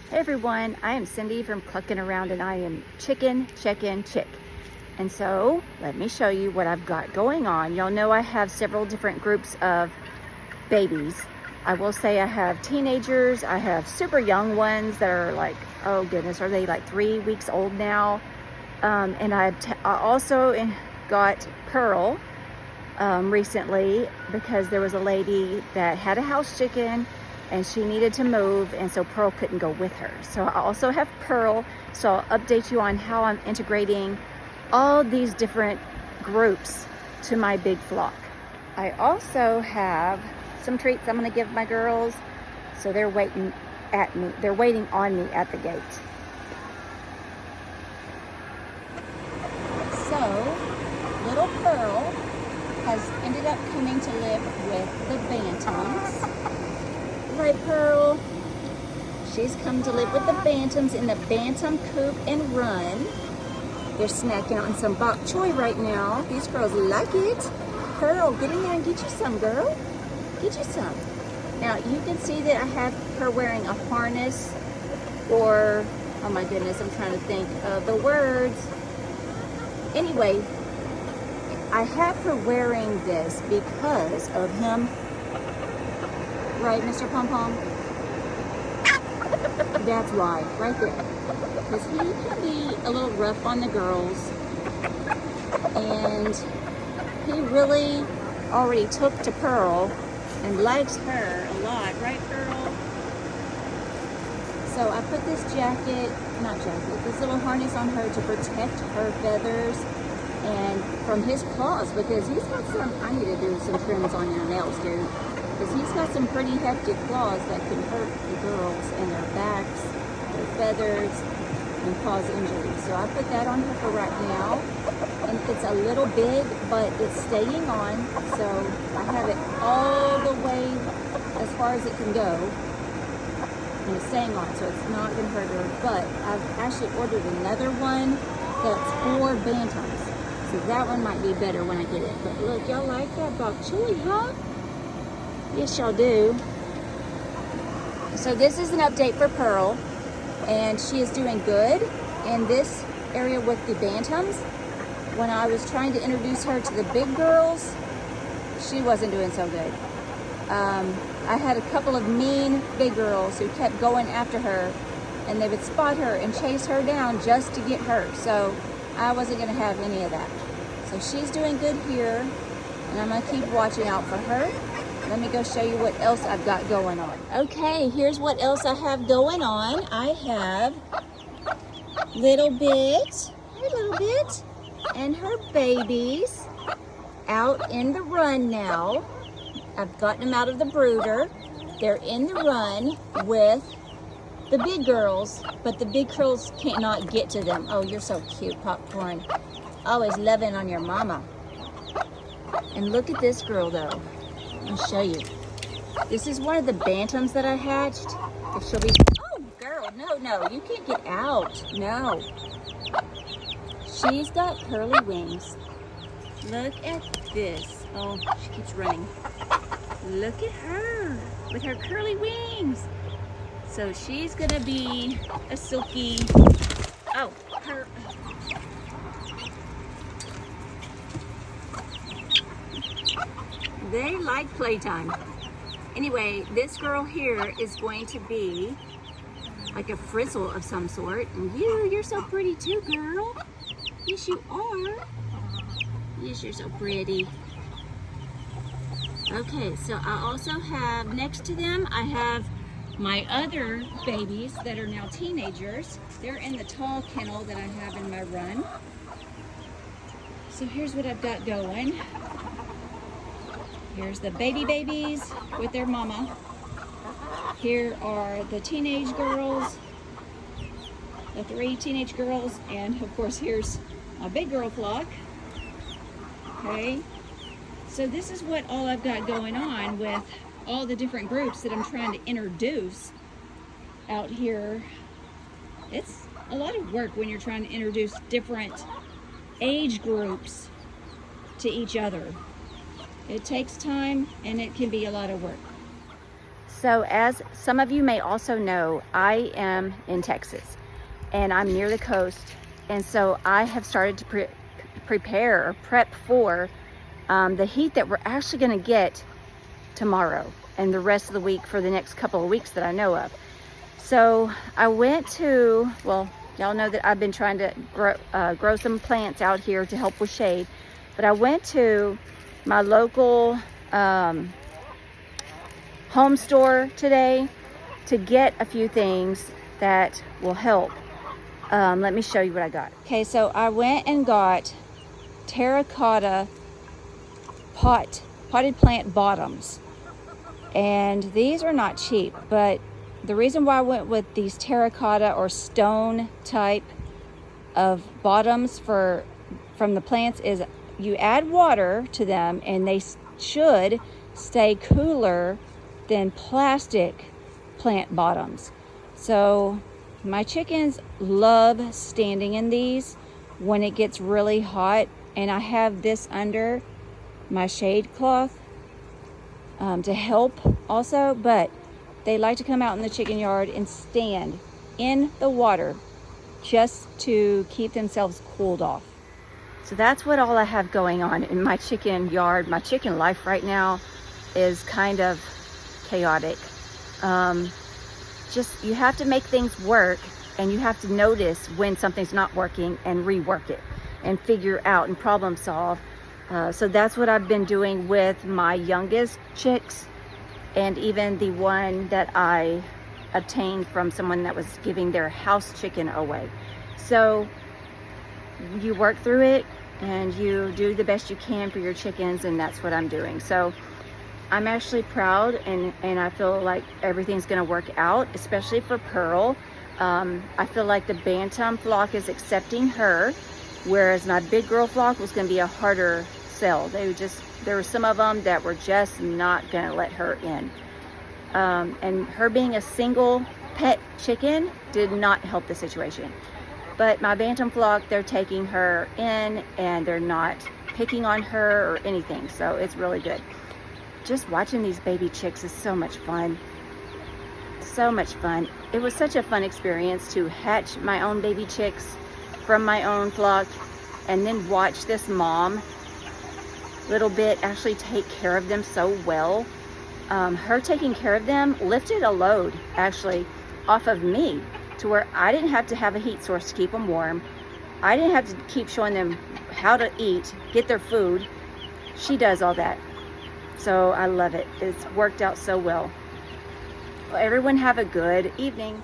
Hey everyone, I am Cindy from Clucking Around, and I am chicken, check-in, chick. And so let me show you what I've got going on. Y'all know I have several different groups of babies. I will say I have teenagers, I have super young ones that are like, oh goodness, are they like 3 weeks old now? And I also got Pearl recently because there was a lady that had a house chicken and she needed to move, and so Pearl couldn't go with her. So I also have Pearl, so I'll update you on how I'm integrating all these different groups to my big flock. I also have some treats I'm gonna give my girls, so they're waiting at me. They're waiting on me at the gate. So, little Pearl has ended up coming to live with the Bantams. Right, Pearl? She's come to live with the Bantams in the Bantam Coop and Run. They're snacking out on some bok choy right now. These girls like it. Pearl, get in there and get you some, girl. Get you some. Now, you can see that I have her wearing a harness, or, oh my goodness, I'm trying to think of the words. Anyway, I have her wearing this because of him. Right, Mr. Pom Pom? That's why, right there. Because he can be a little rough on the girls. And he really already took to Pearl and likes her a lot. Right, Pearl? So I put this this little harness on her to protect her feathers and from his claws, because he's got some, I need to do some trims on your nails, dude. Because he's got some pretty hefty claws that can hurt the girls and their backs, their feathers, and cause injuries. So I put that on her for right now. And it's a little big, but it's staying on. So I have it all the way as far as it can go. And it's staying on, so it's not going to hurt her. But I've actually ordered another one that's for Bantams. So that one might be better when I get it. But look, y'all like that bok choy, huh? Yes, y'all do. So this is an update for Pearl, and she is doing good in this area with the Bantams. When I was trying to introduce her to the big girls, she wasn't doing so good. I had a couple of mean big girls who kept going after her, and they would spot her and chase her down just to get her. So I wasn't going to have any of that. So she's doing good here, and I'm going to keep watching out for her. Let me go show you what else I've got going on. Okay, here's what else I have going on. I have Little Bit, and her babies out in the run now. I've gotten them out of the brooder. They're in the run with the big girls, but the big girls cannot get to them. Oh, you're so cute, Popcorn. Always loving on your mama. And look at this girl, though. I'll show you. This is one of the Bantams that I hatched. If she'll be, oh girl, no, you can't get out, no. She's got curly wings. Look at this. Oh, she keeps running. Look at her with her curly wings. So she's gonna be a silky, oh, her. They like playtime. Anyway, this girl here is going to be like a frizzle of some sort. And you're so pretty too, girl. Yes, you are. Yes, you're so pretty. Okay, so I also have, next to them, I have my other babies that are now teenagers. They're in the tall kennel that I have in my run. So here's what I've got going. Here's the babies with their mama. Here are the teenage girls, the 3 teenage girls, and of course here's a big girl flock. Okay, so this is what all I've got going on with all the different groups that I'm trying to introduce out here. It's a lot of work when you're trying to introduce different age groups to each other. It takes time and it can be a lot of work. So as some of you may also know, I am in Texas and I'm near the coast. And so I have started to prep for the heat that we're actually gonna get tomorrow and the rest of the week for the next couple of weeks that I know of. So I went to, well, y'all know that I've been trying to grow some plants out here to help with shade, but I went to my local home store today to get a few things that will help. Let me show you what I got. Okay, so I went and got terracotta potted plant bottoms, and these are not cheap, but the reason why I went with these terracotta or stone type of bottoms from the plants is you add water to them and they should stay cooler than plastic plant bottoms. So my chickens love standing in these when it gets really hot, and I have this under my shade cloth to help also, but they like to come out in the chicken yard and stand in the water just to keep themselves cooled off. So that's what all I have going on in my chicken yard. My chicken life right now is kind of chaotic. Just, you have to make things work, and you have to notice when something's not working and rework it and figure out and problem solve. So that's what I've been doing with my youngest chicks, and even the one that I obtained from someone that was giving their house chicken away. So you work through it and you do the best you can for your chickens, and that's what I'm doing. So I'm actually proud, and I feel like everything's gonna work out, especially for Pearl. I feel like the Bantam flock is accepting her, whereas my big girl flock was gonna be a harder sell. There were some of them that were just not gonna let her in. And her being a single pet chicken did not help the situation. But my Bantam flock, they're taking her in and they're not picking on her or anything. So it's really good. Just watching these baby chicks is so much fun. So much fun. It was such a fun experience to hatch my own baby chicks from my own flock and then watch this mom little bit actually take care of them so well. Her taking care of them lifted a load actually off of me, to where I didn't have to have a heat source to keep them warm. I didn't have to keep showing them how to eat, get their food. She does all that. So I love it. It's worked out so well. Well, everyone have a good evening.